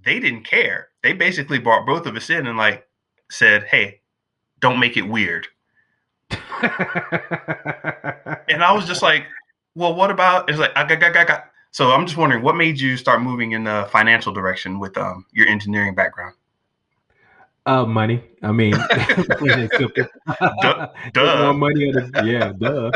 they didn't care. They basically brought both of us in and like said, "Hey, don't make it weird." And I was just like, "Well, what about?" It's like, I got. So I'm just wondering, what made you start moving in the financial direction with your engineering background? Money. I mean, plain and simple. duh, Get more duh. money on the yeah, duh.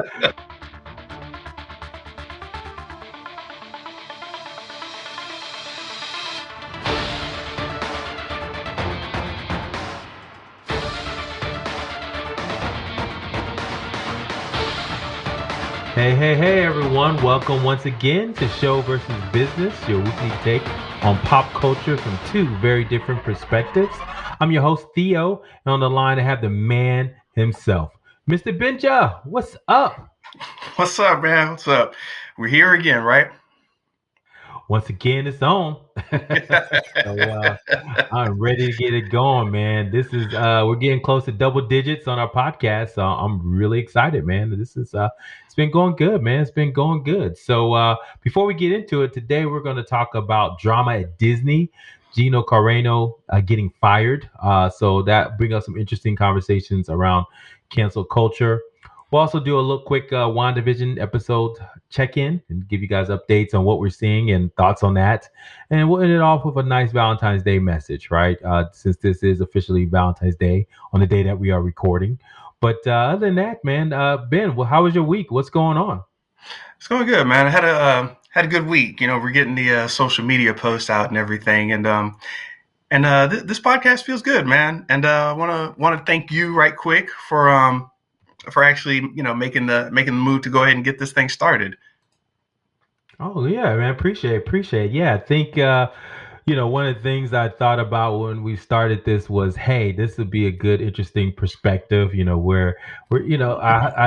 Hey, everyone. Welcome once again to Show versus Business, your weekly take on pop culture from two very different perspectives. I'm your host, Theo, and on the line I have the man himself, Mr. Benja. What's up? What's up, man? What's up? We're here again, right? Once again, it's on. So I'm ready to get it going, man. This is we're getting close to double digits on our podcast. So I'm really excited, man. This is it's been going good, man. It's been going good. So before we get into it, today we're going to talk about drama at Disney. Gino Carano getting fired. So that bring us some interesting conversations around cancel culture. We'll also do a little quick WandaVision episode check-in and give you guys updates on what we're seeing and thoughts on that. And we'll end it off with a nice Valentine's Day message, right? Since this is officially Valentine's Day on the day that we are recording. But other than that, man, Ben, well, how was your week? What's going on? It's going good, man. I had a good week. We're getting the social media posts out and everything, and this podcast feels good, man. And want to thank you right quick for actually making the move to go ahead and get this thing started. Oh yeah, man, appreciate. Yeah, I think one of the things I thought about when we started this was, hey, this would be a good, interesting perspective. I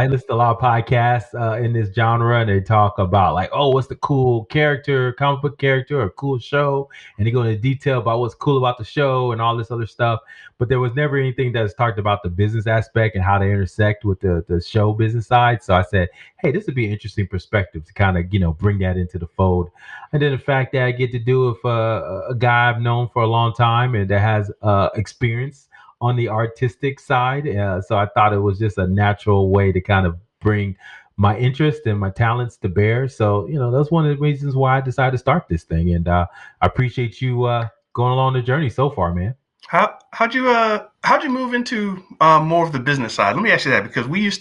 listen to a lot of podcasts in this genre, and they talk about like, oh, what's the cool character, comic book character, or cool show, and they go into detail about what's cool about the show and all this other stuff. But there was never anything that's talked about the business aspect and how they intersect with the show business side. So I said, hey, this would be an interesting perspective to kind of bring that into the fold. And then the fact that I get to do it with a guy I've known for a long time and that has experience on the artistic side. So I thought it was just a natural way to kind of bring my interest and my talents to bear. So, that's one of the reasons why I decided to start this thing. And I appreciate you going along the journey so far, man. How'd you move into more of the business side? Let me ask you that because we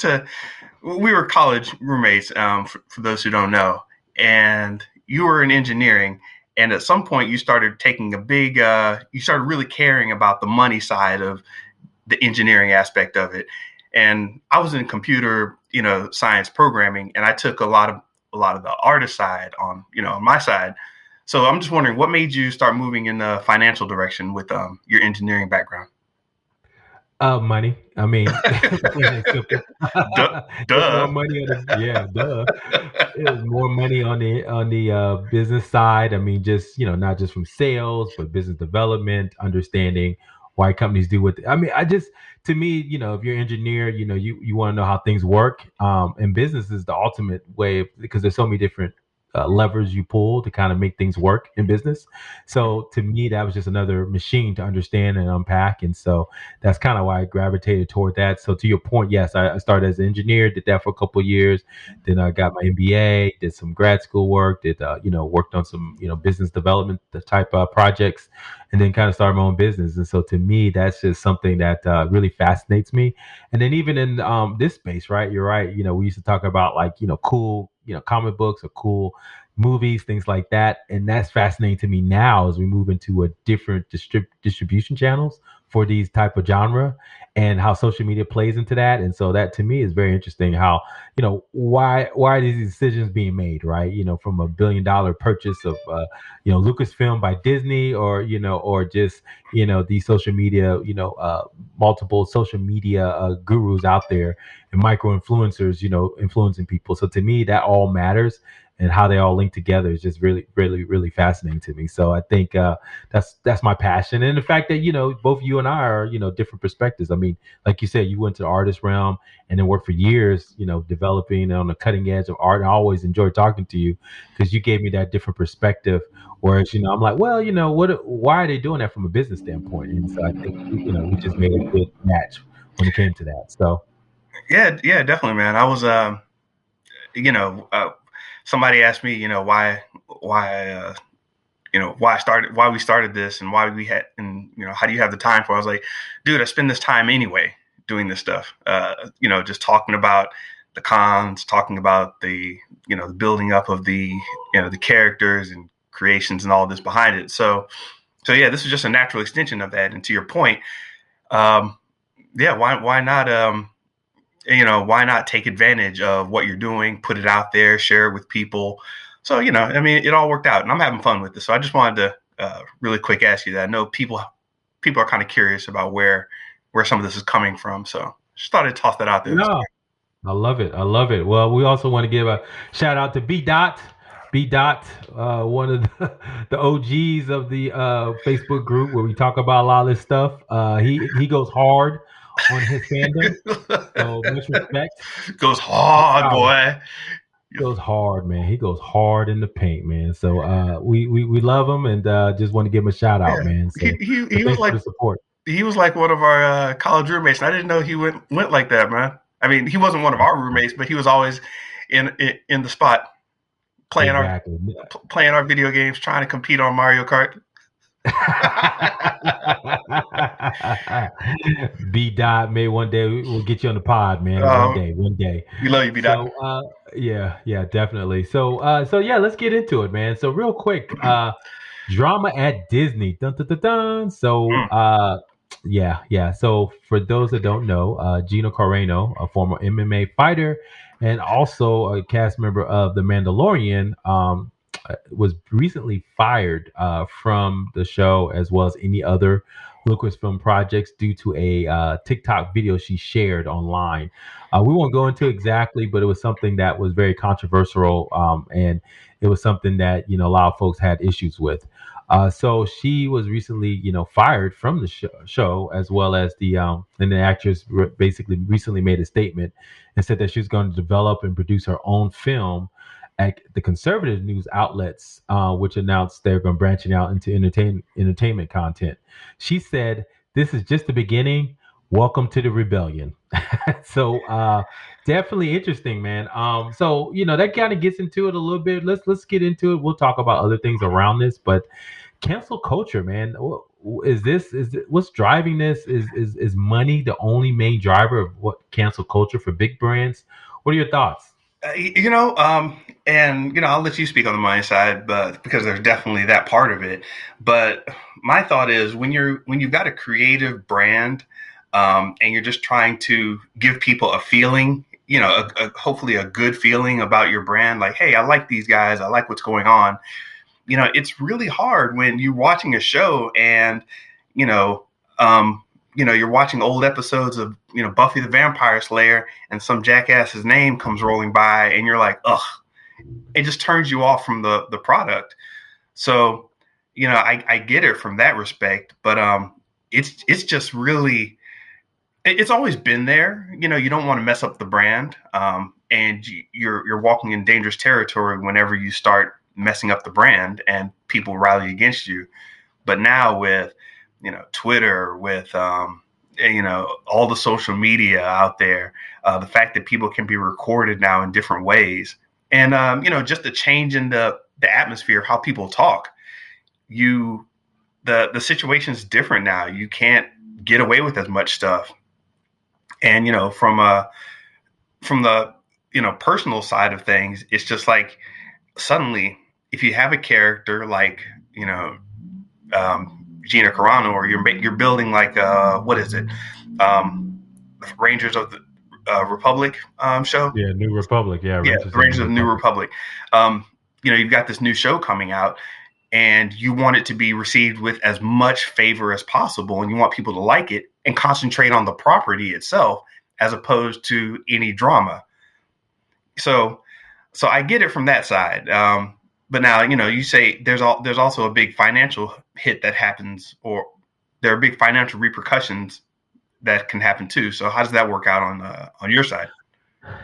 were college roommates, for those who don't know, and you were in engineering. And at some point, you started taking you started really caring about the money side of the engineering aspect of it. And I was in computer, science programming, and I took a lot of the artist side on my side. So I'm just wondering, what made you start moving in the financial direction with your engineering background? Money. I mean, plain and simple. duh, Get more duh. money on the yeah, duh. It was more money on the business side. I mean, just not just from sales, but business development, understanding why companies do what. I mean, I just to me, if you're an engineer, you want to know how things work. And business is the ultimate way because there's so many different levers you pull to kind of make things work in business. So to me, that was just another machine to understand and unpack. And so that's kind of why I gravitated toward that. So to your point, yes, I started as an engineer, did that for a couple of years. Then I got my MBA, did some grad school work, did worked on some business development type projects, and then kind of started my own business. And so to me, that's just something that really fascinates me. And then even in this space, right? You're right. We used to talk about like cool comic books or cool movies, things like that. And that's fascinating to me now as we move into a different distribution channels for these type of genre and how social media plays into that. And so that to me is very interesting how, why are these decisions being made, right? From $1 billion purchase of, Lucasfilm by Disney or just, these social media, multiple social media gurus out there and micro influencers, influencing people. So to me, that all matters. and how they all link together is just really, really, really fascinating to me. So I think that's my passion, and the fact that both you and I are different perspectives. I mean, like you said, you went to the artist realm and then worked for years, developing on the cutting edge of art. And I always enjoy talking to you because you gave me that different perspective. Whereas, I'm like, well, why are they doing that from a business standpoint? And so I think, we just made a good match when it came to that. So, Yeah, definitely, man. I was, you know, somebody asked me, why, why we started this and why we had, and how do you have the time for it? I was like, dude, I spend this time anyway doing this stuff. Just talking about the cons, talking about the building up of the characters and creations and all this behind it. So yeah, this is just a natural extension of that. And to your point, um, yeah, why not? Why not take advantage of what you're doing, put it out there, share it with people. So, I mean, it all worked out and I'm having fun with this. So I just wanted to really quick ask you that. I know people are kind of curious about where some of this is coming from. So just thought I'd toss that out there. no, I love it. I love it. Well, we also want to give a shout out to B Dot. B Dot, one of the OGs of the Facebook group where we talk about a lot of this stuff. He goes hard on his fandom. So much respect. Goes Much hard, power. boy. Goes hard, man. He goes hard in the paint, man. So we love him and just want to give him a shout out, Yeah, man. he, So he, but he was thanks for like the support. he was like one of our college roommates, and I didn't know he went like that, man. I mean, he wasn't one of our roommates, but he was always in the spot playing our Exactly. playing our video games, trying to compete on Mario Kart. B Dot, may one day we'll get you on the pod, man. Um, One day. we love you, B Dot. So yeah, definitely. So yeah, let's get into it, man. So real quick, drama at Disney. Dun, dun, dun, dun. So Mm. yeah. So for those that don't know, Gina Carano, a former MMA fighter and also a cast member of The Mandalorian, was recently fired from the show as well as any other Lucasfilm projects due to a TikTok video she shared online. We won't go into exactly, but it was something that was very controversial, and it was something that a lot of folks had issues with. So she was recently, fired from the show, as well as and the actress basically recently made a statement and said that she was going to develop and produce her own film at the conservative news outlets, which announced they're going branching out into entertainment content. She said, "This is just the beginning. Welcome to the rebellion." So definitely interesting, man. So that kind of gets into it a little bit. Let's get into it. We'll talk about other things around this, but cancel culture, man. What's driving this? Is money the only main driver of what cancel culture for big brands? What are your thoughts? And I'll let you speak on the money side, but because there's definitely that part of it. But my thought is when you've got a creative brand, and you're just trying to give people a feeling, hopefully a good feeling about your brand, like, hey, I like these guys, I like what's going on. It's really hard when you're watching a show and you know, um, you're watching old episodes of Buffy the Vampire Slayer, and some jackass's name comes rolling by, and you're like, ugh, it just turns you off from the product. So, I get it from that respect, but it's just really, it's always been there. You don't want to mess up the brand, and you're walking in dangerous territory whenever you start messing up the brand, and people rally against you. But now with Twitter, with all the social media out there, the fact that people can be recorded now in different ways, and just the change in the atmosphere of how people talk. You the situation's different now. You can't get away with as much stuff, and from the personal side of things, it's just like suddenly if you have a character like Gina Carano, or you're building like what is it, Rangers of the Republic show. Yeah, New Republic. Yeah, Yeah, Rangers the of Rangers New of the New Republic. Republic. Um, you've got this new show coming out, and you want it to be received with as much favor as possible, and you want people to like it and concentrate on the property itself as opposed to any drama. So So I get it from that side. But now, you say there's also a big financial hit that happens, or there are big financial repercussions that can happen too. So how does that work out on your side?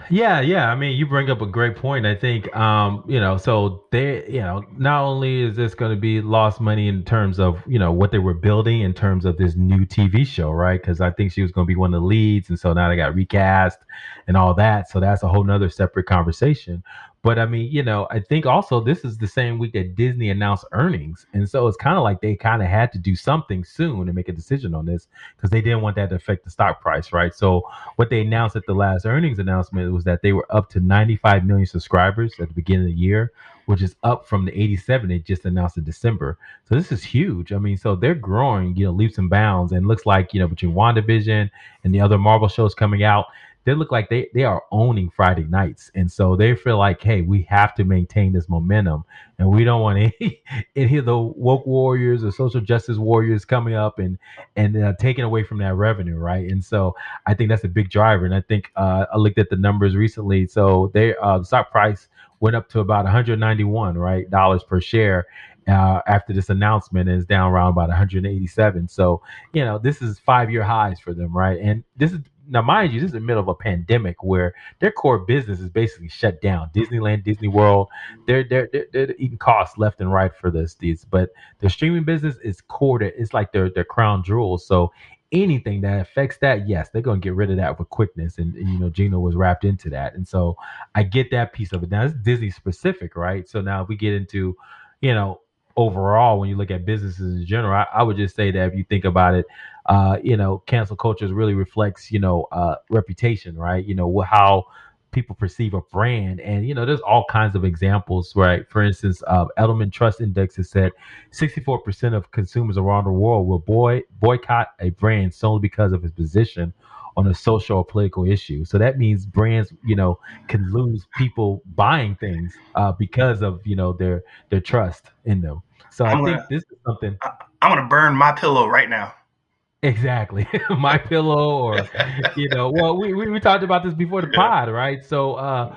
Yeah, yeah. I mean, you bring up a great point. I think, so not only is this going to be lost money in terms of, what they were building in terms of this new TV show, right? Because I think she was going to be one of the leads. And so now they got recast and all that. So that's a whole nother separate conversation. But I mean, I think also this is the same week that Disney announced earnings. And so it's kind of like they kind of had to do something soon and make a decision on this because they didn't want that to affect the stock price, right? So what they announced at the last earnings announcement was that they were up to 95 million subscribers at the beginning of the year, which is up from the 87 they just announced in December. So this is huge. I mean, so they're growing, leaps and bounds, and looks like between WandaVision and the other Marvel shows coming out, they look like they are owning Friday nights, and so they feel like, hey, we have to maintain this momentum, and we don't want any of the woke warriors or social justice warriors coming up and taking away from that revenue, right? And so I think that's a big driver. And I think I looked at the numbers recently. So the stock price went up to about 191, right, dollars per share after this announcement, and is down around about 187. So this is 5-year highs for them, right? And this is now, mind you, this is the middle of a pandemic where their core business is basically shut down. Disneyland, Disney World, they're eating costs left and right for these, but their streaming business is core to, it's like their crown jewels. So anything that affects that, yes, they're going to get rid of that with quickness. And Gina was wrapped into that. And so I get that piece of it. Now, it's Disney specific, right? So now if we get into, you know, overall, when you look at businesses in general, I would just say that if you think about it, cancel culture really reflects, reputation, right? How people perceive a brand. And, there's all kinds of examples, right? For instance, Edelman Trust Index has said 64% of consumers around the world will boycott a brand solely because of its position on a social or political issue. So that means brands, can lose people buying things because of, their trust in them. So I I'm think gonna this is something. I'm gonna burn my pillow right now. Exactly. My pillow, or well, we talked about this before the Yeah. pod, right? So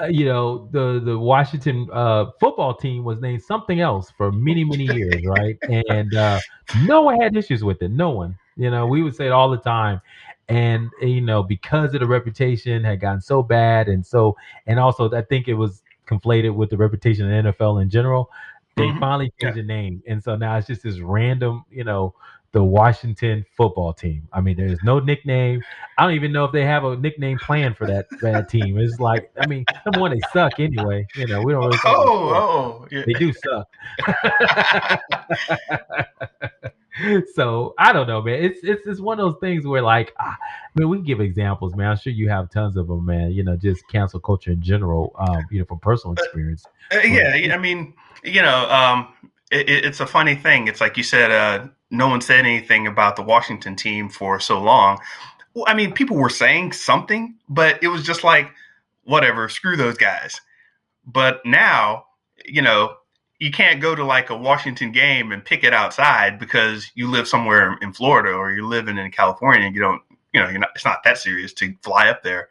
the Washington football team was named something else for many, many years, right? And no one had issues with it. No one. We would say it all the time. And because of the reputation had gotten so bad, and also I think it was conflated with the reputation of the NFL in general, they Hmm. finally Yeah. changed the name. And so now it's just this random, the Washington football team. I mean, there's no nickname. I don't even know if they have a nickname plan for that team. It's like, I mean, number one, they suck anyway. We don't really talk about sports. Oh, yeah. They do suck. So I don't know, man. It's one of those things where, like, I mean, we can give examples, man. I'm sure you have tons of them, man. Just cancel culture in general. From personal experience. But Yeah. I mean, it's a funny thing. It's like you said, no one said anything about the Washington team for so long. Well, I mean, people were saying something, but it was just like, whatever, screw those guys. But now, you know, you can't go to like a Washington game and pick it outside because you live somewhere in Florida or you're living in California and you don't, it's not that serious to fly up there.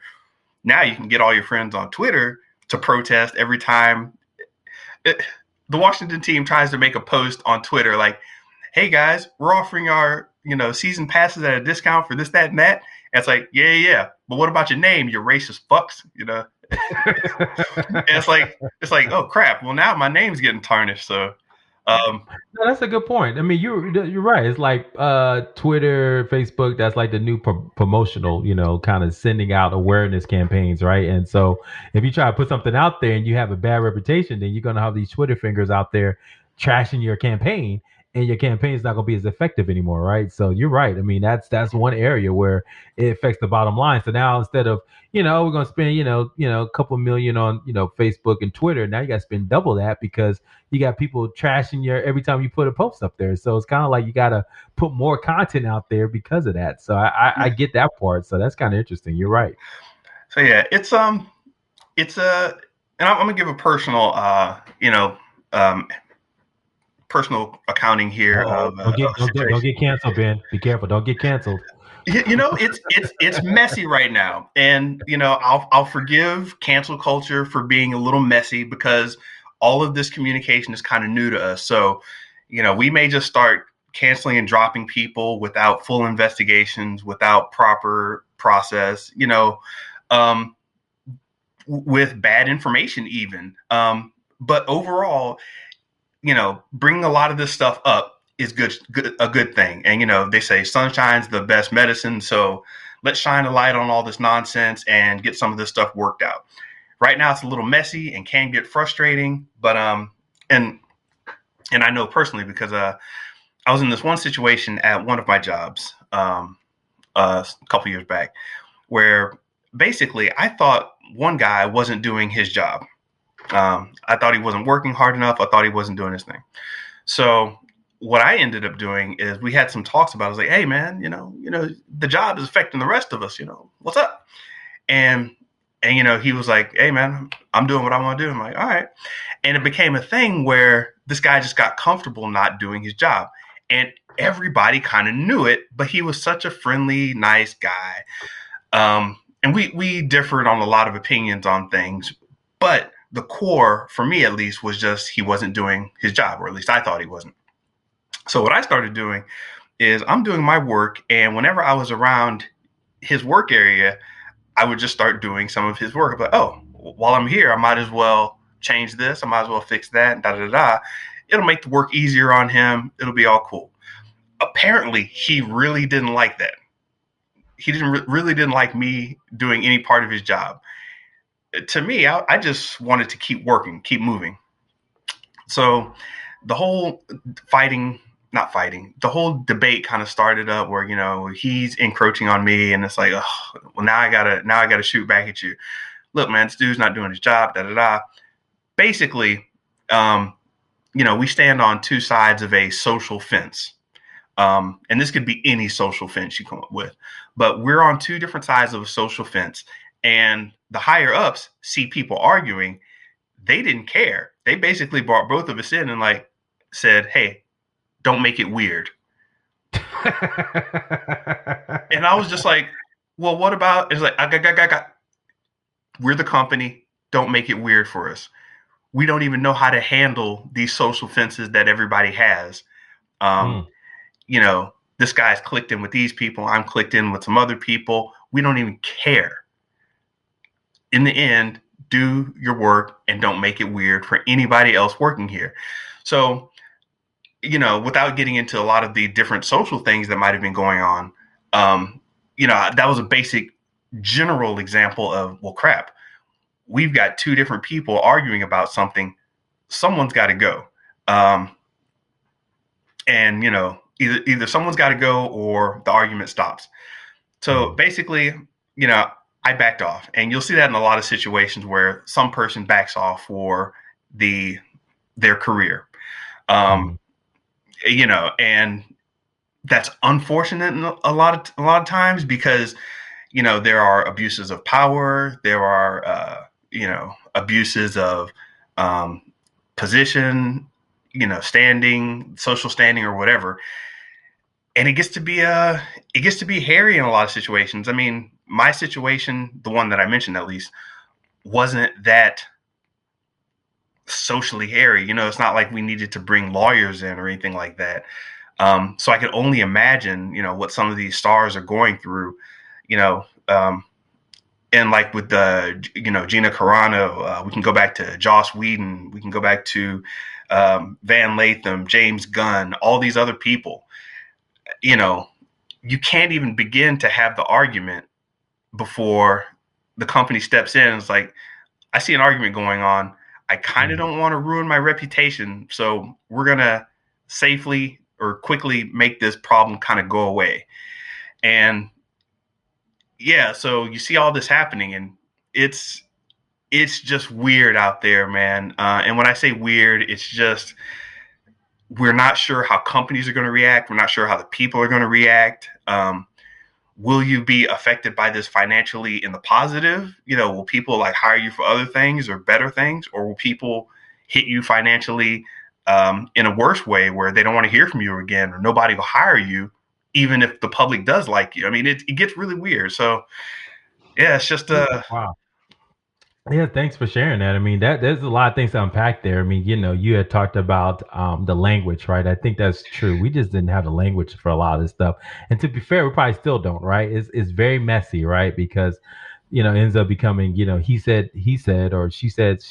Now you can get all your friends on Twitter to protest every time it, the Washington team tries to make a post on Twitter like, "Hey guys, we're offering our season passes at a discount for this, that, and that." And it's like, yeah. But what about your name, you racist fucks? And it's like, oh crap. Well, now my name's getting tarnished. So, um, no, that's a good point. I mean, you're right. It's like Twitter, Facebook. That's like the new promotional, kind of sending out awareness campaigns, right? And so if you try to put something out there and you have a bad reputation, then you're gonna have these Twitter fingers out there trashing your campaign, and your campaign is not gonna be as effective anymore, right? So you're right. I mean, that's one area where it affects the bottom line. So now instead of we're gonna spend a couple million on Facebook and Twitter, now you got to spend double that because you got people trashing your every time you put a post up there. So it's kind of like you got to put more content out there because of that. So I get that part. So that's kind of interesting. You're right. so yeah, it's a, and I'm gonna give a personal, um, personal accounting here Oh, of don't a get situation. canceled, Ben. Be careful. Don't get canceled. It's messy right now, and I'll forgive cancel culture for being a little messy because all of this communication is kind of new to us. So, we may just start canceling and dropping people without full investigations, without proper process. Um, with bad information, even. But overall, bringing a lot of this stuff up is a good thing. And they say sunshine's the best medicine, so let's shine a light on all this nonsense and get some of this stuff worked out. Right now, it's a little messy and can get frustrating, but and and I know personally because I was in this one situation at one of my jobs a couple years back where basically I thought one guy wasn't doing his job. I thought he wasn't working hard enough. I thought he wasn't doing his thing. So what I ended up doing is we had some talks about it. I was like, hey man, the job is affecting the rest of us, what's up? And he was like, hey man, I'm doing what I want to do. I'm like, all right. And it became a thing where this guy just got comfortable not doing his job. And everybody kind of knew it, but he was such a friendly, nice guy. And we differed on a lot of opinions on things, but the core, for me at least, was just he wasn't doing his job, or at least I thought he wasn't. So what I started doing is I'm doing my work, and whenever I was around his work area, I would just start doing some of his work. I'm like, oh, while I'm here, I might as well change this. I might as well fix that, da da da. It'll make the work easier on him. It'll be all cool. Apparently, he really didn't like that. He really didn't like me doing any part of his job. To me, I just wanted to keep working, keep moving. So the whole the whole debate kind of started up where, he's encroaching on me and it's like, oh, well, now I gotta shoot back at you. Look, man, this dude's not doing his job, da da da. Basically, we stand on two sides of a social fence. And this could be any social fence you come up with, but we're on two different sides of a social fence. And the higher ups see people arguing. They didn't care. They basically brought both of us in and said, hey, don't make it weird. And I was just like, well, what about, it's like, we're the company. Don't make it weird for us. We don't even know how to handle these social fences that everybody has. This guy's clicked in with these people. I'm clicked in with some other people. We don't even care. In the end, do your work and don't make it weird for anybody else working here. So, without getting into a lot of the different social things that might have been going on, that was a basic general example of, well, crap, we've got two different people arguing about something. Someone's got to go. And, either someone's got to go or the argument stops. So basically, I backed off, and you'll see that in a lot of situations where some person backs off for their career, and that's unfortunate in a lot of times because there are abuses of power, there are abuses of position, standing, social standing, or whatever, and it gets to be hairy in a lot of situations. I mean, my situation, the one that I mentioned at least, wasn't that socially hairy. It's not like we needed to bring lawyers in or anything like that. So I could only imagine, what some of these stars are going through, and like with the, Gina Carano, we can go back to Joss Whedon, we can go back to Van Latham, James Gunn, all these other people. You can't even begin to have the argument before the company steps in. It's like, I see an argument going on. I kind of don't want to ruin my reputation. So we're going to safely or quickly make this problem kind of go away. And yeah, so you see all this happening, and it's just weird out there, man. And when I say weird, it's just, we're not sure how companies are going to react. We're not sure how the people are going to react. Will you be affected by this financially in the positive? Will people hire you for other things or better things? Or will people hit you financially in a worse way where they don't want to hear from you again, or nobody will hire you even if the public does like you. I mean, it gets really weird. So yeah, it's just Yeah, wow. Yeah, thanks for sharing that. I mean, that there's a lot of things to unpack there. I mean, you had talked about the language, right? I think that's true. We just didn't have the language for a lot of this stuff. And to be fair, we probably still don't, right? It's very messy, right? Because it ends up becoming, he said, or she said,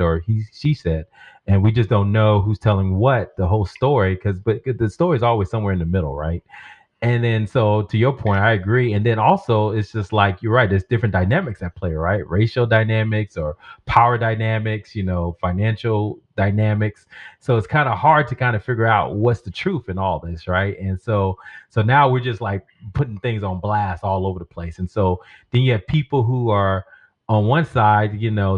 or she said, and we just don't know who's telling what the whole story. But the story is always somewhere in the middle, right? And then, so to your point, I agree. And then also, it's just like you're right. There's different dynamics at play, right? Racial dynamics or power dynamics, financial dynamics. So it's kind of hard to kind of figure out what's the truth in all this, right? And so now we're just like putting things on blast all over the place. And so then you have people who are on one side,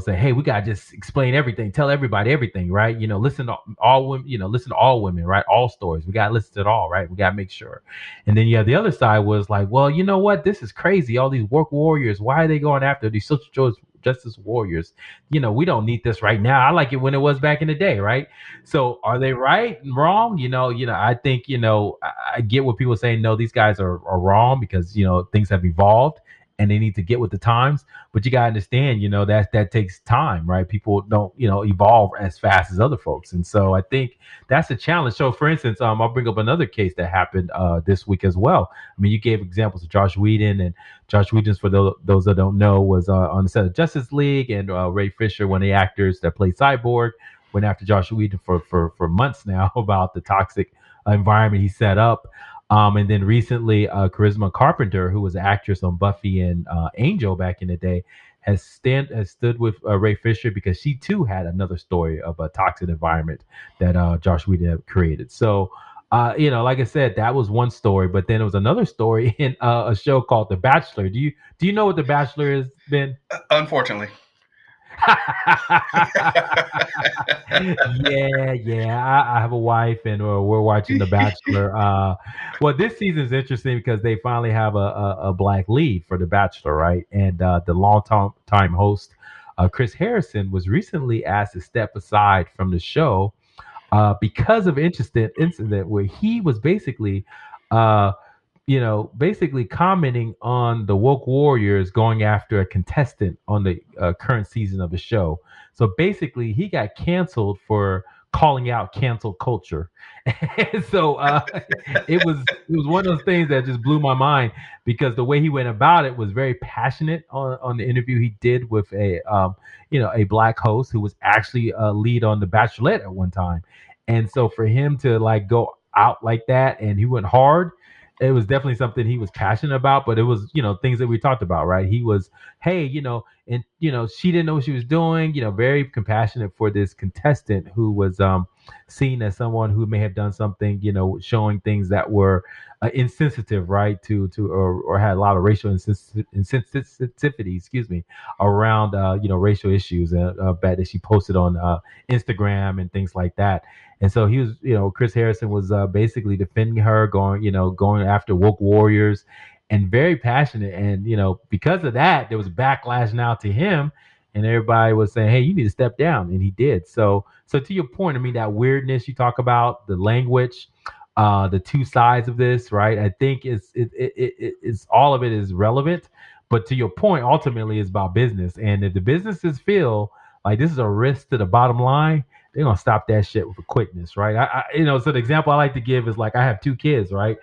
say, hey, we gotta just explain everything, tell everybody everything, right? Listen to all women, listen to all women, right? All stories. We gotta listen to it all, right? We gotta make sure. And then you have the other side was like, well, you know what? This is crazy. All these work warriors. Why are they going after these social justice warriors? We don't need this right now. I like it when it was back in the day, right? So are they right and wrong? I think, I get what people saying, no, these guys are wrong because, things have evolved and they need to get with the times. But you gotta understand, that takes time, right? People don't, evolve as fast as other folks. And so I think that's a challenge. So, for instance, I'll bring up another case that happened this week as well. I mean, you gave examples of Josh Whedon, and Josh Whedon, for those that don't know, was on the set of Justice League, and Ray Fisher, one of the actors that played Cyborg, went after Josh Whedon for months now about the toxic environment he set up. And then recently, Charisma Carpenter, who was an actress on Buffy and Angel back in the day, has stood with Ray Fisher because she too had another story of a toxic environment that Josh Whedon had created. So, like I said, that was one story, but then there was another story in a show called The Bachelor. Do you know what The Bachelor has been? unfortunately. Yeah, yeah. I have a wife, and we're watching The Bachelor. Well, this season is interesting because they finally have a black lead for The Bachelor, right? And the long time host, Chris Harrison, was recently asked to step aside from the show because of interesting incident where he was uh, basically commenting on the woke warriors going after a contestant on the current season of the show. So basically, he got canceled for calling out cancel culture. And so it was one of those things that just blew my mind because the way he went about it was very passionate on the interview he did with a black host who was actually a lead on The Bachelorette at one time. And so for him to like go out like that and he went hard, it was definitely something he was passionate about, but it was, things that we talked about, right? He was, hey, and she didn't know what she was doing, very compassionate for this contestant who was seen as someone who may have done something, showing things that were insensitive, right? Or had a lot of racial insensitivity, excuse me, around racial issues that she posted on Instagram and things like that. And so he was, Chris Harrison was basically defending her, going after woke warriors, and very passionate. And because of that, there was backlash now to him, and everybody was saying, "Hey, you need to step down," and he did. So to your point, I mean, that weirdness you talk about, the language, the two sides of this, right? I think it's all of it is relevant, but to your point, ultimately, it's about business, and if the businesses feel like this is a risk to the bottom line, they're gonna stop that shit with a quickness, right? So the example I like to give is like I have two kids, right?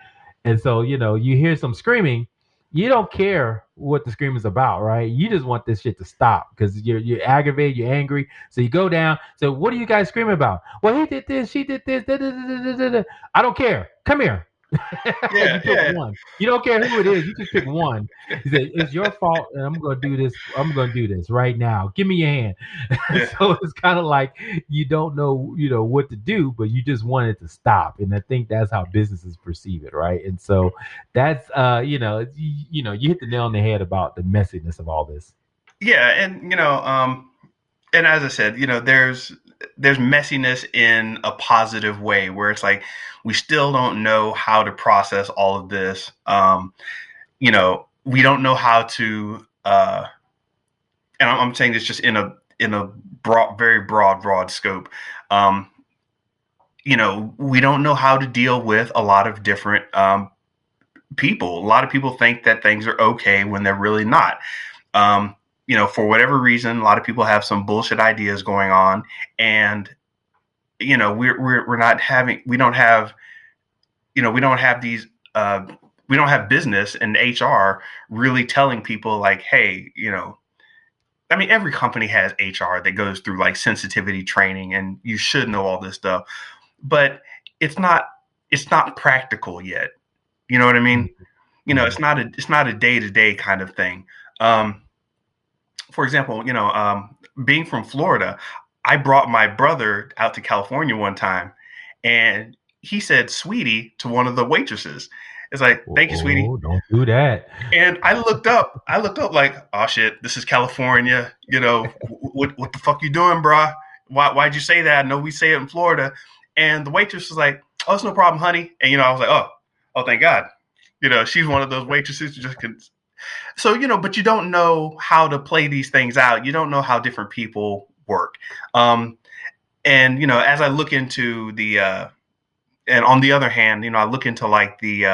And so you hear some screaming, you don't care what the scream is about, right? You just want this shit to stop because you're aggravated, you're angry. So you go down. So what are you guys screaming about? Well, he did this, she did this. Da, da, da, da, da, da. I don't care. Come here. Yeah, You pick yeah, one. You don't care who it is. You just pick one. He said, "It's your fault, and I'm going to do this. I'm going to do this right now. Give me your hand." yeah. So it's kind of like you don't know, what to do, but you just want it to stop. And I think that's how businesses perceive it, right? And so that's, you hit the nail on the head about the messiness of all this. Yeah, and and as I said, there's messiness in a positive way where it's like we still don't know how to process all of this. We don't know how to, and I'm saying this just in a broad, very broad scope. We don't know how to deal with a lot of different people. A lot of people think that things are okay when they're really not. Um, for whatever reason, a lot of people have some bullshit ideas going on, and we're not having we don't have these we don't have business and HR really telling people like, hey, I mean, every company has HR that goes through like sensitivity training, and you should know all this stuff, but it's not it's not practical yet. You know what I mean? Mhm. It's not a day to day kind of thing. Um, for example, being from Florida, I brought my brother out to California one time, and he said "sweetie" to one of the waitresses. It's like, "Thank you, sweetie." Oh, don't do that. And I looked up. I looked up like, "Oh shit, this is California." What the fuck you doing, brah? Why'd you say that? I know we say it in Florida. And the waitress was like, "Oh, it's no problem, honey." And I was like, "Oh, thank God." She's one of those waitresses who just can. So but you don't know how to play these things out. You don't know how different people work. And as I look into and on the other hand, I look into like the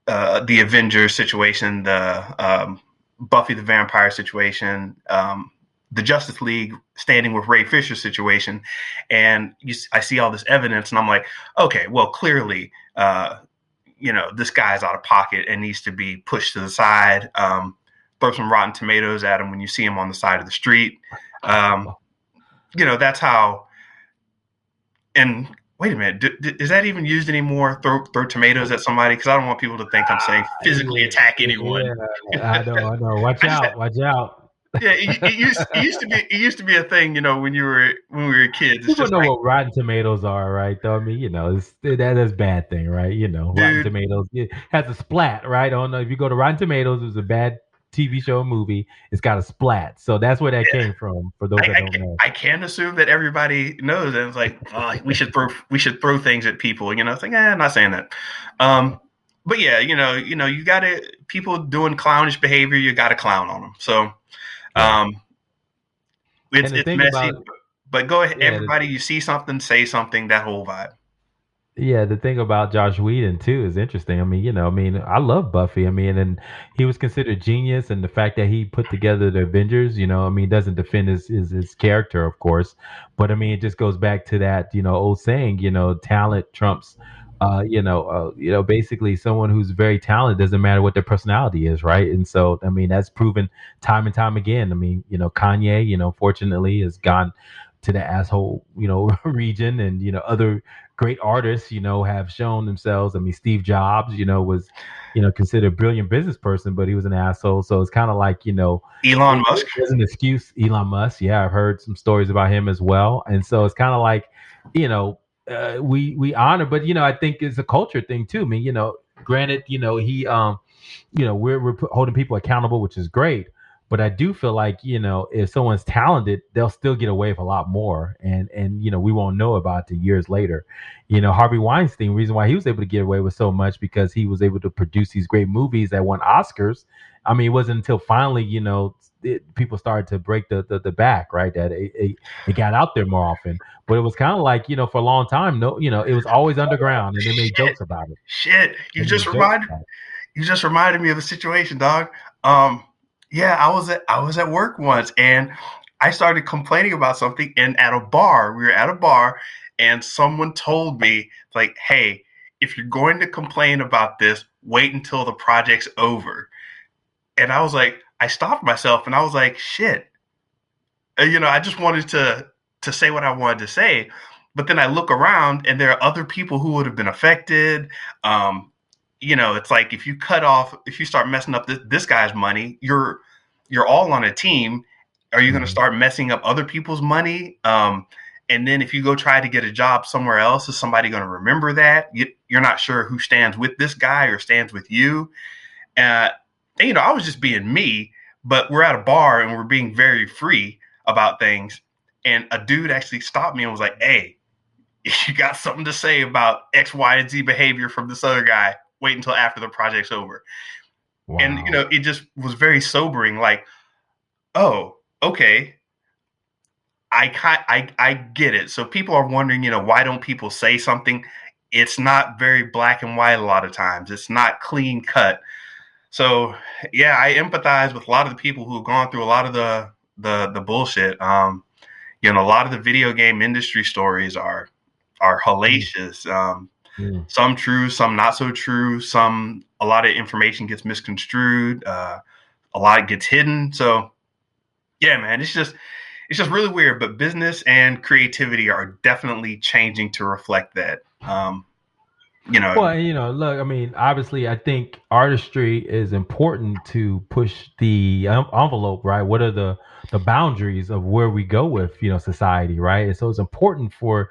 Avengers situation, the Buffy the Vampire situation, the Justice League standing with Ray Fisher situation, and I see all this evidence, and I'm like, okay, well, clearly, this guy's out of pocket and needs to be pushed to the side. Throw some Rotten Tomatoes at him when you see him on the side of the street. Um, that's how. And wait a minute, is that even used anymore? Throw tomatoes at somebody, because I don't want people to think I'm saying physically Yeah, attack anyone. yeah, I know, I know. Watch I just out, watch out. Yeah, it used to be a thing, when we were kids. It's People just know like, what Rotten Tomatoes are, right? Though I mean, that's a bad thing, right? Rotten dude, Tomatoes it has a splat, right? I don't know if you go to Rotten Tomatoes, it was a bad TV show or movie. It's got a splat, so that's where that yeah, came from. For those I that I, don't ca- know, I can assume that everybody knows, and it's like, oh, we should throw things at people. It's like, I'm not saying that. But yeah, you gotta people doing clownish behavior. You got to clown on them. So yeah. um, it's And the it's thing about messy, but go ahead, yeah, everybody. You see something, say something. That whole vibe. Yeah, the thing about Josh Whedon too is interesting. I mean, I love Buffy. I mean, and he was considered genius, and the fact that he put together the Avengers, doesn't defend his character, of course, but I mean, it just goes back to that, old saying, talent trumps, basically someone who's very talented doesn't matter what their personality is, right? And so, I mean, that's proven time and time again. I mean, Kanye, fortunately, has gone to the asshole, region, and other great artists, have shown themselves. I mean, Steve Jobs, was, considered a brilliant business person, but he was an asshole. So it's kind of like, Elon Musk. there's an excuse. Elon Musk, yeah, I've heard some stories about him as well, and so it's kind of like, you know, we honor, but I think it's a culture thing too. I mean, granted, he we're holding people accountable, which is great. But I do feel like if someone's talented, they'll still get away with a lot more, and we won't know about it years later. Harvey Weinstein, reason why he was able to get away with so much because he was able to produce these great movies that won Oscars. I mean, it wasn't until finally people started to break the back, right, that it got out there more often. But it was kind of like for a long time, no, it was always underground, and they made Shit, jokes about it. shit. They made jokes about it. You just reminded me of a situation, dog. Um, yeah, I was at work once, and I started complaining about something. And at a bar, we were at a bar, and someone told me like, "Hey, if you're going to complain about this, wait until the project's over." And I was like, I stopped myself, and I was like, "Shit." I just wanted to say what I wanted to say, but then I look around, and there are other people who would have been affected. It's like if you start messing up this guy's money, you're all on a team. Are you going to Mhm. start messing up other people's money? And then if you go try to get a job somewhere else, is somebody going to remember that? You're not sure who stands with this guy or stands with you. Uh, and, I was just being me, but we're at a bar and we're being very free about things. And a dude actually stopped me and was like, "Hey, you got something to say about X, Y, and Z behavior from this other guy? Wait until after the project's over." And Wow. it just was very sobering. Like, oh, okay, I get it. So people are wondering, why don't people say something? it's not very black and white a lot of times. It's not clean cut. So yeah, I empathize with a lot of the people who've gone through a lot of the bullshit. A lot of the video game industry stories are Mm, hellacious. mm. Some true, some not so true. Some a lot of information gets misconstrued. A lot gets hidden. So yeah, man, it's just really weird. But business and creativity are definitely changing to reflect that. You know, Well, and, look, I mean, obviously, I think artistry is important to push the envelope, right? What are the boundaries of where we go with, society, right? And so it's important for,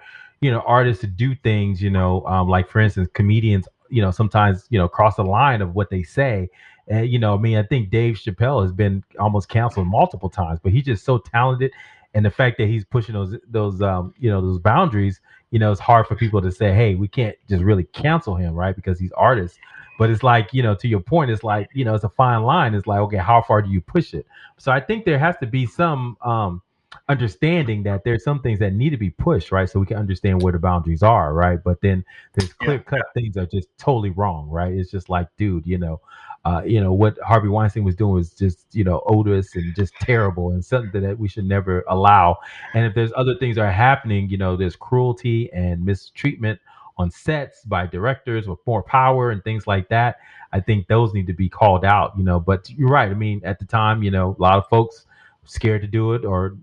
artists to do things, like for instance, comedians, sometimes, cross the line of what they say. And, I mean, I think Dave Chappelle has been almost canceled multiple times, but he's just so talented. And the fact that he's pushing those boundaries, it's hard for people to say, hey, we can't just really cancel him, right? Because he's artists. But it's like, to your point, it's like, it's a fine line. It's like, okay, how far do you push it? So I think there has to be some understanding that there's some things that need to be pushed, right? So we can understand where the boundaries are, right? But then there's yeah, clear cut things that are just totally wrong, right? It's just like, dude, what Harvey Weinstein was doing was just, odious and just terrible and something that we should never allow. And if there's other things that are happening, there's cruelty and mistreatment on sets by directors with more power and things like that. I think those need to be called out, But you're right. I mean, at the time, a lot of folks scared to do it, or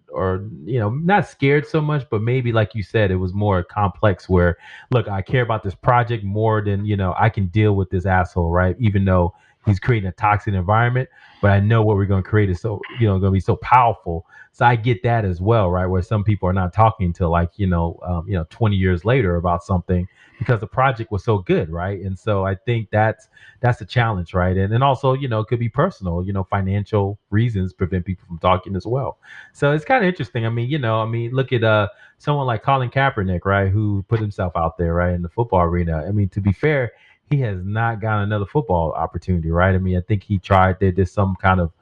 not scared so much, but maybe like you said, it was more complex. Where, look, I care about this project more than I can deal with this asshole, right? Even though he's creating a toxic environment, but I know what we're going to create is so going to be so powerful. So I get that as well, right? Where some people are not talking until like 20 years later about something because the project was so good, right? And so I think that's a challenge, right? And then also it could be personal, financial reasons prevent people from talking as well. So it's kind of interesting. I mean, look at someone like Colin Kaepernick, right, who put himself out there, right, in the football arena. I mean, to be fair, he has not gotten another football opportunity, right? I mean, I think he tried. They did some kind of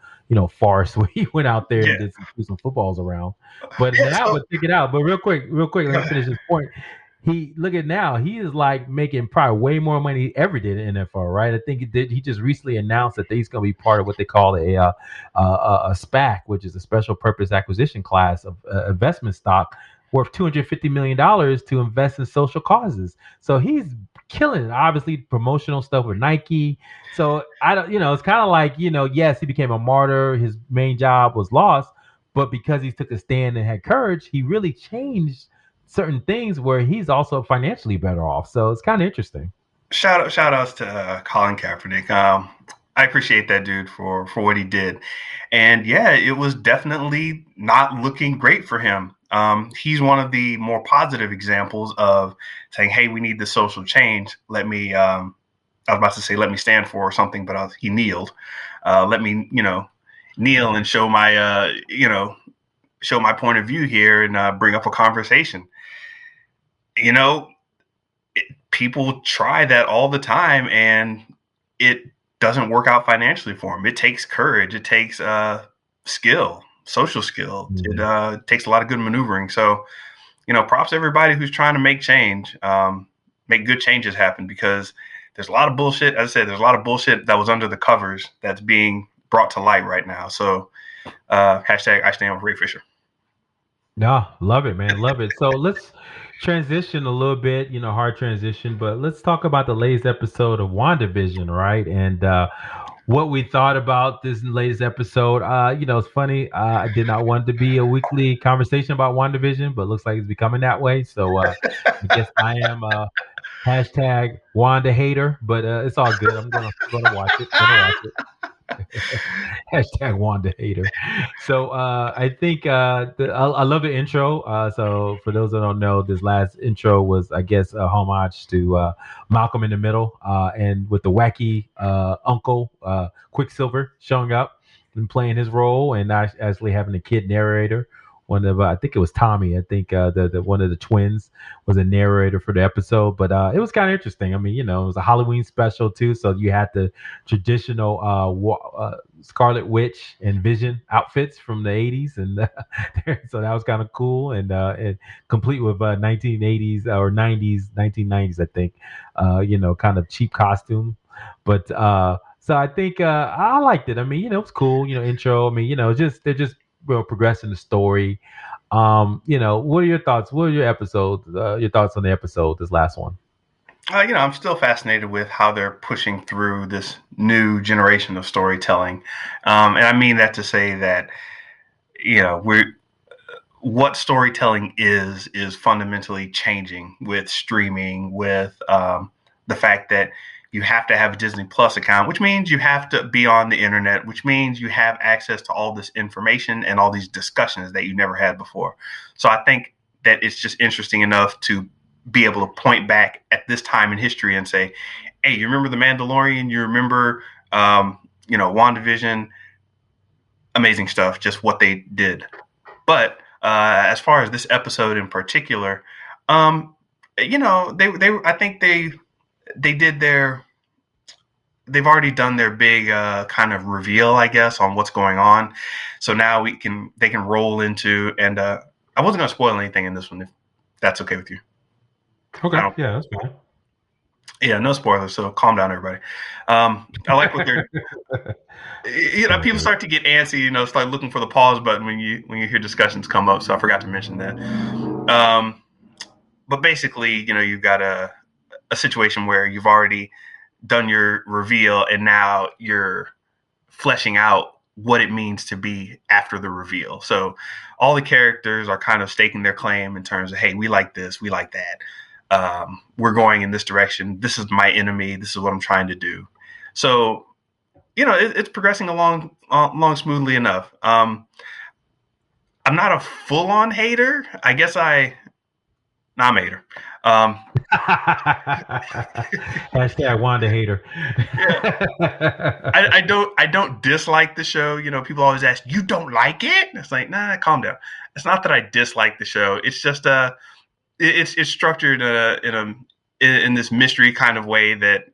farce where he went out there and yeah, did some footballs around. But yeah. now, So but check it out. But real quick, let go me ahead. finish this point. He look at now. He is like making probably way more money he ever did in NFL, right? I think he did. He just recently announced that he's going to be part of what they call a SPAC, which is a special purpose acquisition class of investment stock worth $250 million to invest in social causes. So he's killing it. Obviously, promotional stuff with Nike. So I don't, it's kind of like, yes, he became a martyr. His main job was lost, but because he took a stand and had courage, he really changed certain things where he's also financially better off. So it's kind of interesting. shout outs to Colin Kaepernick. I appreciate that dude for what he did, and yeah, it was definitely not looking great for him. He's one of the more positive examples of saying, "Hey, we need the social change. Let me." I was about to say, "Let me stand for" something, but he kneeled. Let me, kneel and show my point of view here and bring up a conversation. You know, people try that all the time and it doesn't work out financially for them. It takes courage. It takes skill, social skill. It Mhm. takes a lot of good maneuvering. So, props to everybody who's trying to make change, make good changes happen because there's a lot of bullshit. As I said, there's a lot of bullshit that was under the covers that's being brought to light right now. So, hashtag I stand with Ray Fisher. No, love it, man. Love it. So let's transition a little bit, hard transition, but let's talk about the latest episode of WandaVision, right? And what we thought about this latest episode. It's funny. I did not want it to be a weekly conversation about WandaVision, but looks like it's becoming that way. So I guess I am hashtag Wanda hater, but it's all good. I'm gonna watch it. Gonna watch it. Hashtag Wanda hater. So I think I love the intro. So for those that don't know, this last intro was, I guess, a homage to Malcolm in the Middle, and with the wacky uncle Quicksilver showing up and playing his role, and not actually having a kid narrator one of I think it was Tommy. I think the one of the twins was a narrator for the episode. But it was kind of interesting. I mean, it was a Halloween special too, so you had the traditional Scarlet Witch and Vision outfits from the '80s, and so that was kind of cool and complete with 1980s or '90s, 1990s, I think. Kind of cheap costume, but so I think I liked it. I mean, it was cool. Intro. I mean, just they're just progressing the story. What are your thoughts? What are your episodes? Your thoughts on the episode? This last one. I'm still fascinated with how they're pushing through this new generation of storytelling, and I mean that to say that we're what storytelling is fundamentally changing with streaming, with the fact that you have to have a Disney Plus account, which means you have to be on the internet, which means you have access to all this information and all these discussions that you never had before. So I think that it's just interesting enough to be able to point back at this time in history and say, hey, you remember The Mandalorian? You remember, WandaVision? Amazing stuff, just what they did. But as far as this episode in particular, I think they did they've already done their big kind of reveal, I guess, on what's going on. So now they can roll into, and I wasn't going to spoil anything in this one, if that's okay with you. Okay, yeah, that's fine. Yeah, no spoilers. So calm down, everybody. I like what they're. People start to get antsy. Start looking for the pause button when you hear discussions come up. So I forgot to mention that. But basically, you've got a situation where you've already done your reveal, and now you're fleshing out what it means to be after the reveal. So all the characters are kind of staking their claim in terms of, hey, we like this, we like that. We're going in this direction. This is my enemy. This is what I'm trying to do. So, it's progressing along smoothly enough. I'm not a full-on hater. I guess I'm a hater. Hashtag Wanda hater. Yeah. I don't dislike the show. People always ask, you don't like it? And it's like, nah, calm down. It's not that I dislike the show. It's just it's structured in this mystery kind of way that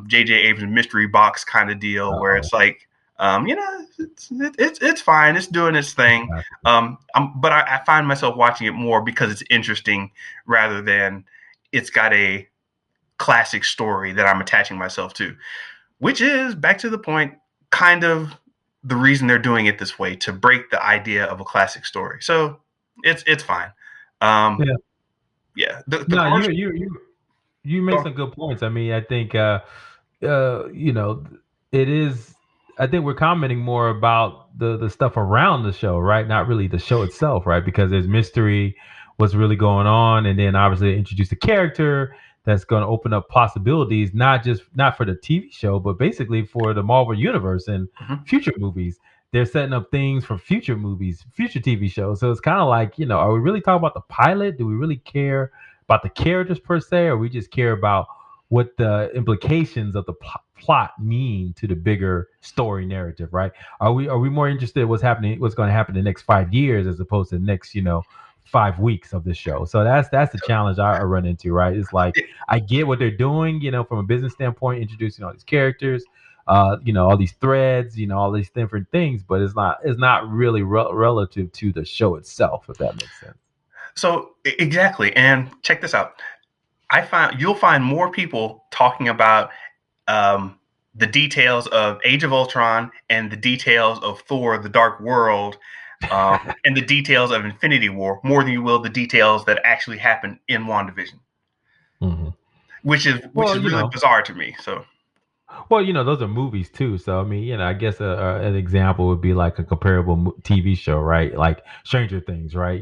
J.J. Abrams mystery box kind of deal, where it's like it's fine, it's doing its thing. But I find myself watching it more because it's interesting rather than it's got a classic story that I'm attaching myself to, which is, back to the point, kind of the reason they're doing it this way, to break the idea of a classic story. So it's fine. Yeah. You make some good points. I mean, I think it is. I think we're commenting more about the stuff around the show, right? Not really the show itself, right? Because there's mystery, what's really going on, and then obviously introduce a character that's going to open up possibilities, not for the TV show, but basically for the Marvel universe and future movies. They're setting up things for future movies, future TV shows. So it's kind of like, are we really talking about the pilot? Do we really care about the characters per se, or we just care about what the implications of the plot mean to the bigger story narrative, right? Are we more interested in what's going to happen in the next 5 years as opposed to the next, 5 weeks of the show? So that's the challenge I run into, right? It's like, I get what they're doing, from a business standpoint, introducing all these characters, all these threads, all these different things, but it's not really relative to the show itself, if that makes sense. So exactly, and check this out. You'll find more people talking about the details of Age of Ultron and the details of Thor: The Dark World and the details of Infinity War more than you will the details that actually happened in WandaVision, which is really bizarre to me. So. Well, those are movies too. So, I mean, I guess an example would be like a comparable TV show, right? Like Stranger Things, right?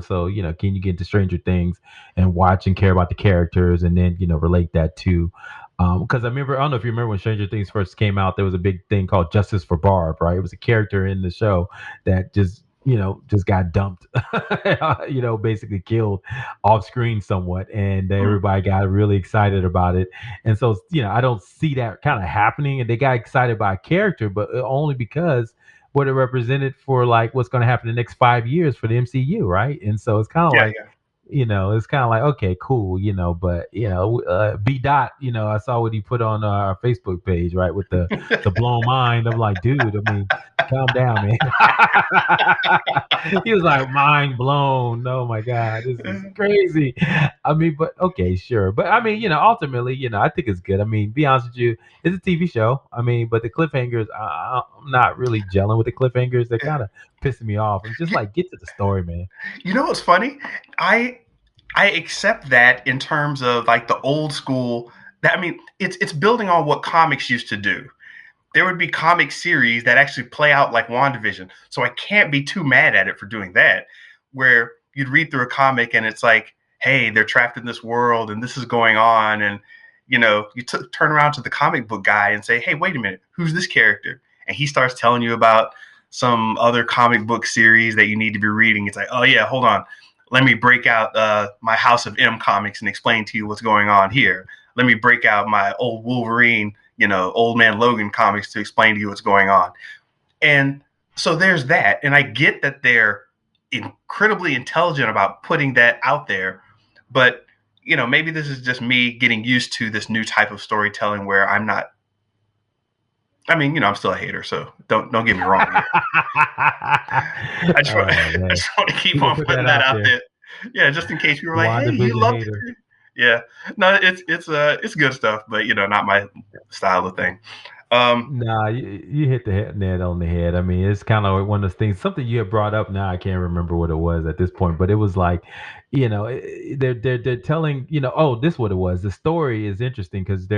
So, can you get into Stranger Things and watch and care about the characters and then, relate that to, because I don't know if you remember when Stranger Things first came out, there was a big thing called Justice for Barb, right? It was a character in the show that just got dumped, basically killed off screen somewhat. And everybody got really excited about it. And so, I don't see that kind of happening. And they got excited by a character, but only because what it represented for like what's going to happen in the next 5 years for the MCU, right? And so it's kind of Yeah, like, it's kind of like, okay, cool, but B dot, I saw what he put on our Facebook page, right, with the blown mind. I'm like, dude, I mean, calm down, man. He was like, mind blown. Oh my god, this is yeah. crazy. I mean, but okay, sure, but I mean, ultimately, I think it's good. I mean, be honest with you, it's a TV show. I mean, but the cliffhangers, I'm not really gelling with the cliffhangers. They're kind of pissing me off. I'm just You, like, get to the story, man. you know what's funny? I I accept that in terms of like the old school. That I mean, it's building on what comics used to do. There would be comic series that actually play out like WandaVision, so I can't be too mad at it for doing that. Where you'd read through a comic and it's like, hey, they're trapped in this world and this is going on, and turn around to the comic book guy and say, hey, wait a minute, who's this character? And he starts telling you about some other comic book series that you need to be reading. It's like, oh yeah, hold on, let me break out my House of M comics and explain to you what's going on here. Let me break out my old Wolverine, Old Man Logan comics to explain to you what's going on. And so there's that. And I get that they're incredibly intelligent about putting that out there. But, maybe this is just me getting used to this new type of storytelling where I'm not. I mean, I'm still a hater, so don't get me wrong here. I Man, just want to keep you gonna on put putting that that out out there? there. Yeah, just in case people are like, hey, you WandaVision loved it hater. too. Yeah. No, it's good stuff, but not my style of thing. Um Nah, you hit the net on the head. I mean, it's kind of one of those things. Something you had brought up. Now I can't remember what it was at this point, but it was like, they're telling, oh, this is what it was. The story is interesting because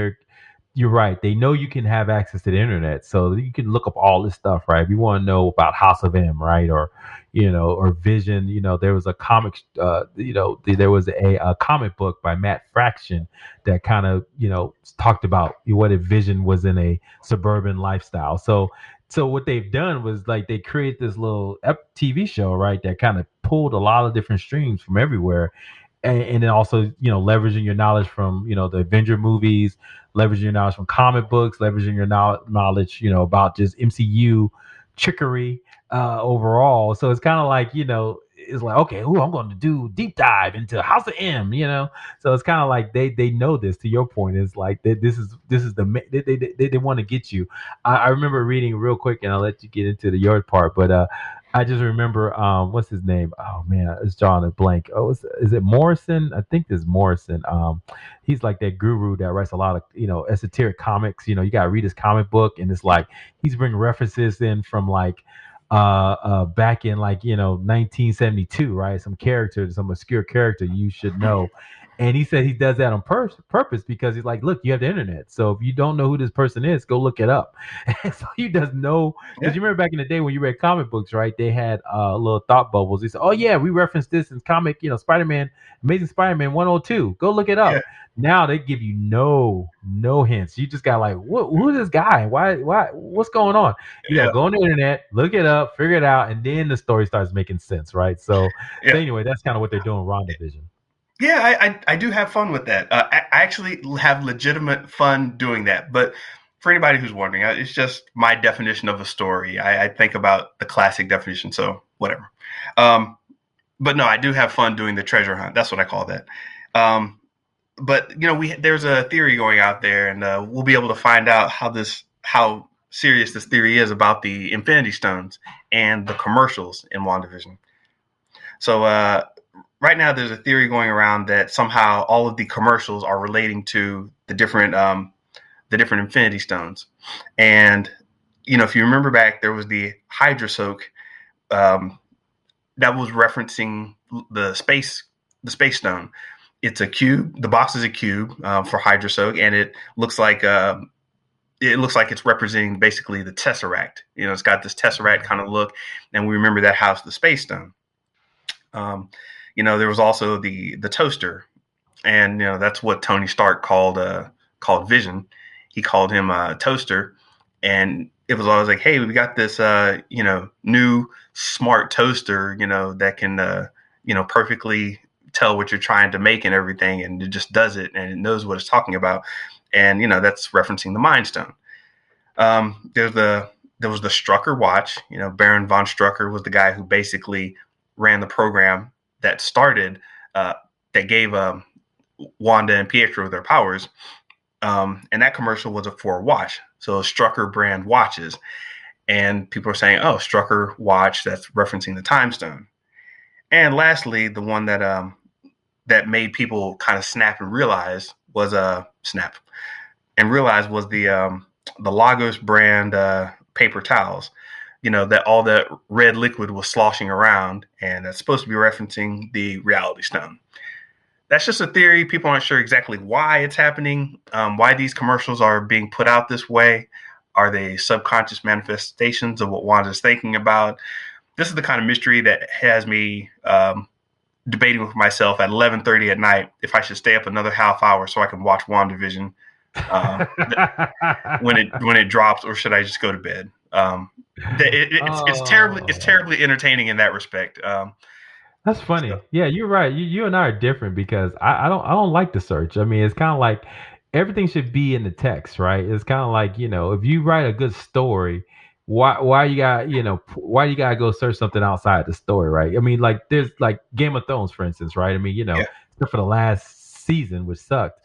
you're right. They know you can have access to the internet, so you can look up all this stuff, right? If you want to know about House of M, right, or or Vision, there was a comic, there was a comic book by Matt Fraction that kind of talked about what if Vision was in a suburban lifestyle. So what they've done was like they create this little TV show, right, that kind of pulled a lot of different streams from everywhere, and then also leveraging your knowledge from the Avenger movies, leveraging your knowledge from comic books, leveraging your knowledge about just MCU trickery overall. So it's kind of like it's like, okay, I'm going to do deep dive into House of M, So it's kind of like they know this. To your point, it's like this is they want to get you. I remember reading real quick, and I'll let you get into the yard part, but I just remember what's his name? Oh man, it's drawing a blank. Oh, is it Morrison? I think it's Morrison. He's like that guru that writes a lot of esoteric comics. You got to read his comic book, and it's like he's bringing references in from like back in like 1972, right? Some obscure character you should know. And he said he does that on purpose because he's like, look, you have the internet, so if you don't know who this person is, go look it up. And so he does know, because yeah, you remember back in the day when you read comic books, right? They had little thought bubbles. He said, oh yeah, we referenced this in comic, Spider-Man, Amazing Spider-Man 102, go look it yeah, up. Now they give you no hints. You just got like, who's this guy? Why what's going on? You got to yeah, go on the internet, look it up, figure it out, and then the story starts making sense, right? So yeah. anyway, that's kind of what they're doing. WandaVision. Yeah, I do have fun with that. I actually have legitimate fun doing that. But for anybody who's wondering, it's just my definition of a story. I think about the classic definition, so whatever. Um, but no, I do have fun doing the treasure hunt. That's what I call that. Um, but there's a theory going out there, and we'll be able to find out how serious this theory is about the Infinity Stones and the commercials in WandaVision. So right now, there's a theory going around that somehow all of the commercials are relating to the different Infinity Stones, and if you remember back, there was the Hydra Soak um, that was referencing the space stone. It's a cube. The box is a cube for Hydra Soak, and it looks like it's representing basically the Tesseract. It's got this Tesseract kind of look, and we remember that house, the Space Stone. Um, there was also the toaster, and that's what Tony Stark called Vision. He called him a toaster, and it was always like, hey, we got this new smart toaster, that can perfectly tell what you're trying to make and everything, and it just does it, and it knows what it's talking about, and that's referencing the Mind Stone. There's there was the Strucker watch. Baron von Strucker was the guy who basically ran the program that started, uh, that gave Wanda and Pietro their powers. And that commercial was for a watch. So Strucker brand watches. And people are saying, oh, Strucker watch, that's referencing the time stone. And lastly, the one that made people kind of snap and realize was snap and realize was the Lagos brand paper towels. That all that red liquid was sloshing around, and that's supposed to be referencing the Reality Stone. That's just a theory. People aren't sure exactly why it's happening, why these commercials are being put out this way. Are they subconscious manifestations of what Wanda's thinking about? This is the kind of mystery that has me debating with myself at 11:30 at night if I should stay up another half hour so I can watch WandaVision uh, when it drops, or should I just go to bed? It's Oh, terribly entertaining in that respect. that's So funny. Yeah, you're right. You and I are different because I don't like the search. I mean, it's kind of like everything should be in the text, right? It's kind of like, if you write a good story, why you got why you gotta go search something outside the story, right? I mean, like there's like Game of Thrones, for instance, right? I mean, yeah. except for the last season, which sucked,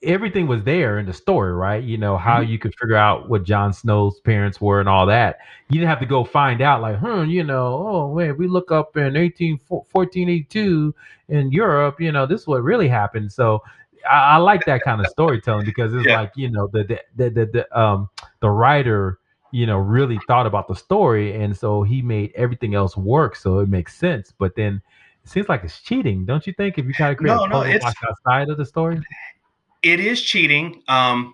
everything was there in the story, right? How Mm-hmm. you could figure out what Jon Snow's parents were and all that. You didn't have to go find out, like, oh, wait, we look up in 1482 in Europe, this is what really happened. So I like that kind of storytelling because it's Yeah. like, the writer, really thought about the story. And so he made everything else work. So it makes sense. But then it seems like it's cheating, don't you think? If you kind of create a No, no, puzzle box outside of the story? it is cheating. And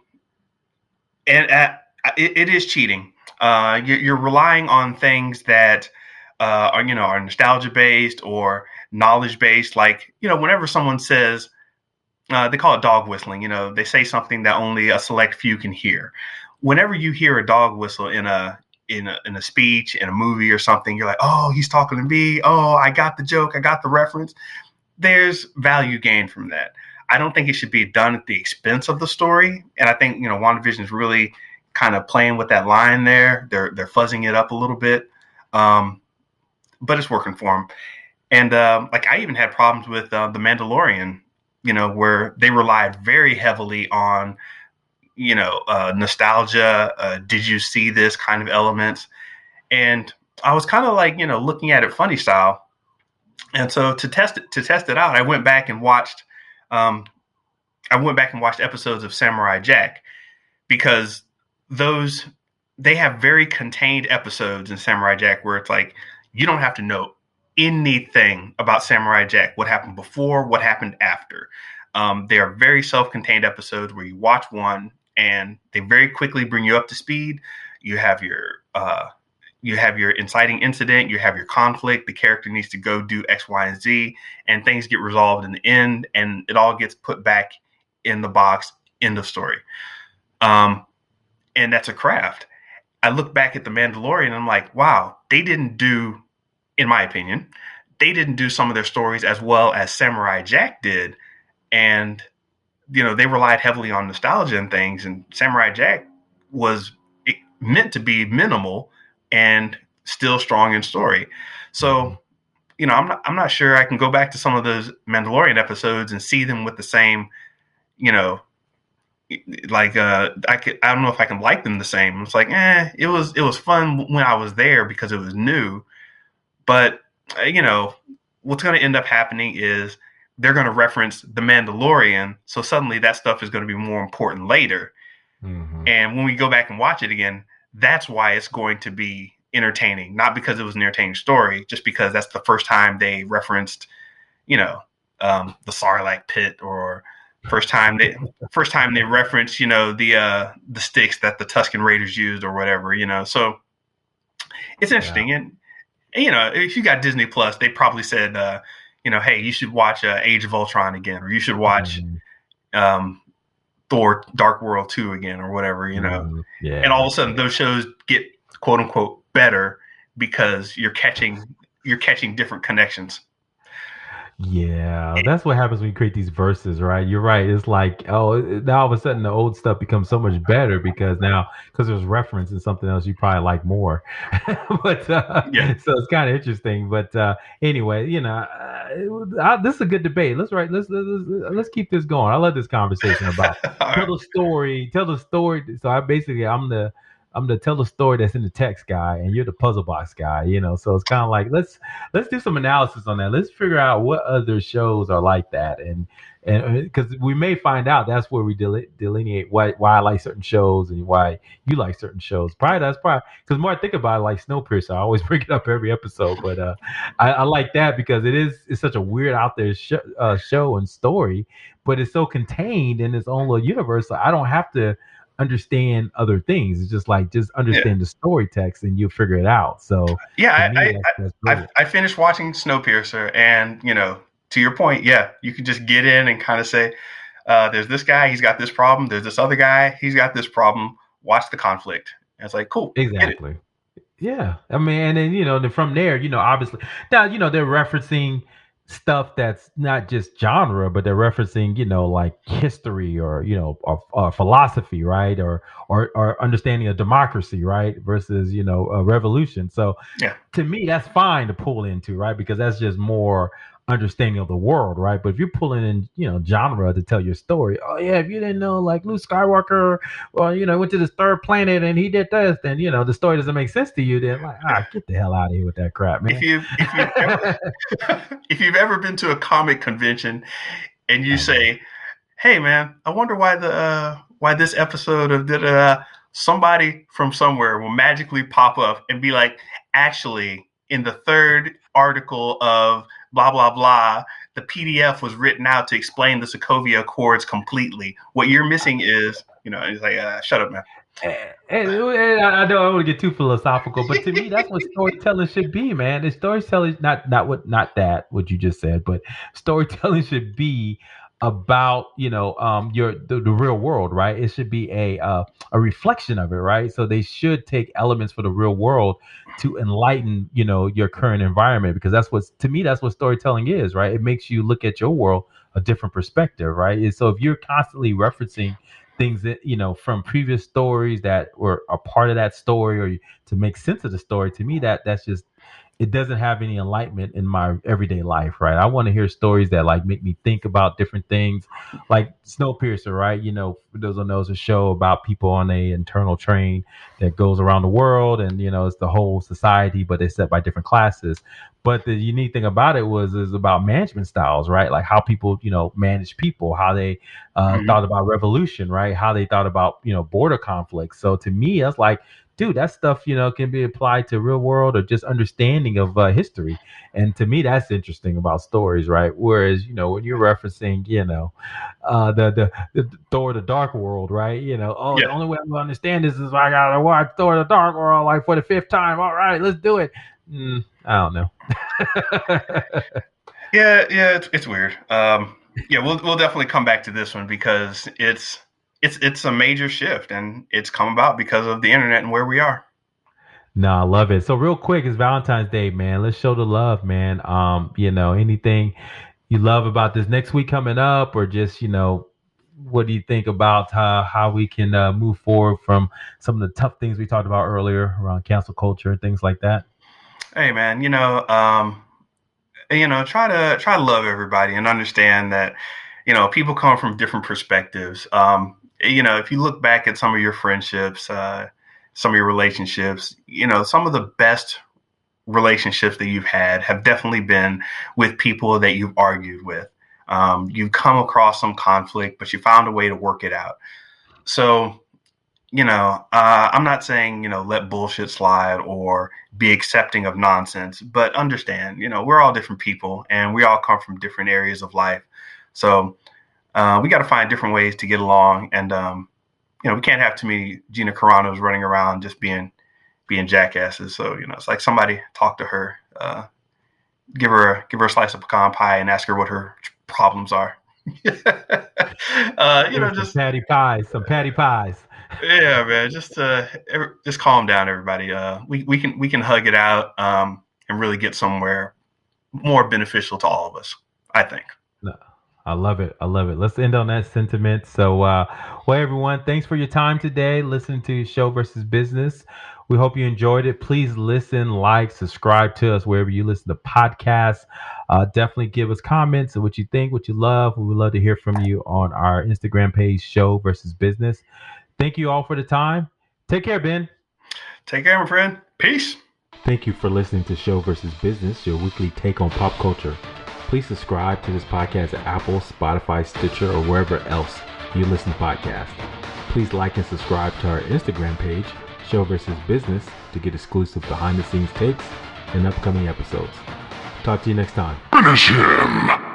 it is cheating. You're relying on things that are nostalgia based or knowledge based. Like whenever someone says, they call it dog whistling. They say something that only a select few can hear. Whenever you hear a dog whistle in a speech, in a movie or something, you're like, oh, he's talking to me. Oh, I got the joke. I got the reference. There's value gained from that. I don't think it should be done at the expense of the story. And I think, WandaVision is really kind of playing with that line there. They're fuzzing it up a little bit. Um, but it's working for them. And like I even had problems with the Mandalorian, where they relied very heavily on, nostalgia. Did you see this kind of elements? And I was kind of like, looking at it funny style. And so to test it out, um, I went back and watched episodes of Samurai Jack, because those they have very contained episodes in Samurai Jack where it's like you don't have to know anything about Samurai Jack, what happened before, what happened after. They are very self-contained episodes where you watch one and they very quickly bring you up to speed. You have your inciting incident, you have your conflict, the character needs to go do X, Y, and Z, and things get resolved in the end, and it all gets put back in the box, end of story. Um, and that's a craft. I look back at The Mandalorian and I'm like, wow, they didn't do, in my opinion, they didn't do some of their stories as well as Samurai Jack did. And, they relied heavily on nostalgia and things, and Samurai Jack was meant to be minimal and still strong in story. Mhm. So, I'm not sure I can go back to some of those Mandalorian episodes and see them with the same, you know, like I don't know if I can like them the same. It's like, it was fun when I was there because it was new, but what's going to end up happening is they're going to reference the Mandalorian, so suddenly that stuff is going to be more important later. Mhm. And when we go back and watch it again, that's why it's going to be entertaining, not because it was an entertaining story, just because that's the first time they referenced, you know, the Sarlacc pit, or first time they first time they referenced, the sticks that the Tusken Raiders used or whatever. So it's Yeah. interesting. And if you got Disney Plus, they probably said, hey, you should watch Age of Ultron again, or you should watch Mhm. um, Thor: Dark World 2 again, or whatever. Mhm. And all Yeah. of a sudden, those shows get quote unquote better because you're catching different connections. Yeah, that's what happens when you create these verses, right? You're right. It's like, oh, now all of a sudden the old stuff becomes so much better because there's reference in something else you probably like more. but Yeah. so it's kind of interesting. But anyway, this is a good debate. Let's keep this going. I love this conversation about All right. tell the story. So I'm the tell the story that's in the text guy, and you're the puzzle box guy. So it's kind of like let's do some analysis on that. Let's figure out what other shows are like that, and because we may find out that's where we delineate why I like certain shows and why you like certain shows. Probably that's probably because the more I think about it, like Snowpiercer, I always bring it up every episode, but I like that because it's such a weird out there show and story, but it's so contained in its own little universe. So I don't have to understand other things. It's just like just Yeah. understand the story text and you'll figure it out. So to Yeah. me, that's brilliant. I finished watching Snowpiercer, and to your point, yeah, you can just get in and kind of say, there's this guy, he's got this problem. There's this other guy, he's got this problem. Watch the conflict. And it's like, cool, get it. Exactly. Yeah, I mean, and then then from there, obviously now they're referencing stuff that's not just genre, but they're referencing like history or or philosophy, right, or understanding of democracy, right, versus a revolution. So Yeah. to me, that's fine to pull into, right? Because that's just more understanding of the world, right? But if you're pulling in, genre to tell your story, oh yeah, if you didn't know, like Luke Skywalker, well, went to this third planet and he did this, then the story doesn't make sense to you. Then like, Yeah. get the hell out of here with that crap, If man. you've ever if you've ever been to a comic convention and you I know. say, "Hey, man, I wonder why this episode of somebody from somewhere will magically pop up and be like, actually, in the third article of blah blah blah, the PDF was written out to explain the Sokovia Accords completely. What you're missing is, it's like, shut up, man." And I don't want to get too philosophical, but to me, that's what storytelling should be, man. The storytelling, not that what you just said, but storytelling should be about the real world, right? It should be a reflection of it, right? So they should take elements for the real world to enlighten your current environment, because that's what to me that's what storytelling is, right? It makes you look at your world a different perspective, right? And so if you're constantly referencing things that from previous stories that were a part of that story, or to make sense of the story, to me that's just it doesn't have any enlightenment in my everyday life, right? I want to hear stories that like make me think about different things, like Snowpiercer, right? For those who know, it's a show about people on a internal train that goes around the world, and it's the whole society, but they're set by different classes. But the unique thing about it is about management styles, right? Like how people manage people, how they Hmm. thought about revolution, right? How they thought about border conflicts. So to me, that's like, dude, that stuff can be applied to real world or just understanding of history. And to me, that's interesting about stories, right? Whereas when you're referencing the Thor the Dark World, right? Oh, the Yeah. only way I'm gonna understand this is I gotta watch Thor the Dark World like for the fifth time. All right, let's do it. I don't know. Yeah, yeah, it's weird. Yeah, we'll definitely come back to this one because it's a major shift, and it's come about because of the internet and where we are. No, I love it. So real quick, it's Valentine's Day, man. Let's show the love, man. Anything you love about this next week coming up, or just what do you think about how we can move forward from some of the tough things we talked about earlier around cancel culture and things like that? Hey, man, try to love everybody and understand that people come from different perspectives. If you look back at some of your friendships, some of your relationships, some of the best relationships that you've had have definitely been with people that you've argued with. You've come across some conflict, but you found a way to work it out. So, I'm not saying, let bullshit slide or be accepting of nonsense, but understand, we're all different people and we all come from different areas of life. So we got to find different ways to get along. And, we can't have too many Gina Caranos running around just being jackasses. So, it's like somebody talk to her, give her a slice of pecan pie and ask her what her problems are. Give us Just some patty pies. yeah, man. Just calm down, everybody. We can hug it out and really get somewhere more beneficial to all of us. I think. No, I love it. I love it. Let's end on that sentiment. So, well, everyone, thanks for your time today listening to Show versus Business. We hope you enjoyed it. Please listen, like, subscribe to us wherever you listen to podcasts. Definitely give us comments of what you think, what you love. We would love to hear from you on our Instagram page, Show versus Business. Thank you all for the time. Take care, Ben. Take care, my friend. Peace. Thank you for listening to Show versus Business, your weekly take on pop culture. Please subscribe to this podcast at Apple, Spotify, Stitcher, or wherever else you listen to podcasts. Please like and subscribe to our Instagram page, Show versus Business, to get exclusive behind the scenes takes and upcoming episodes. Talk to you next time. Finish him!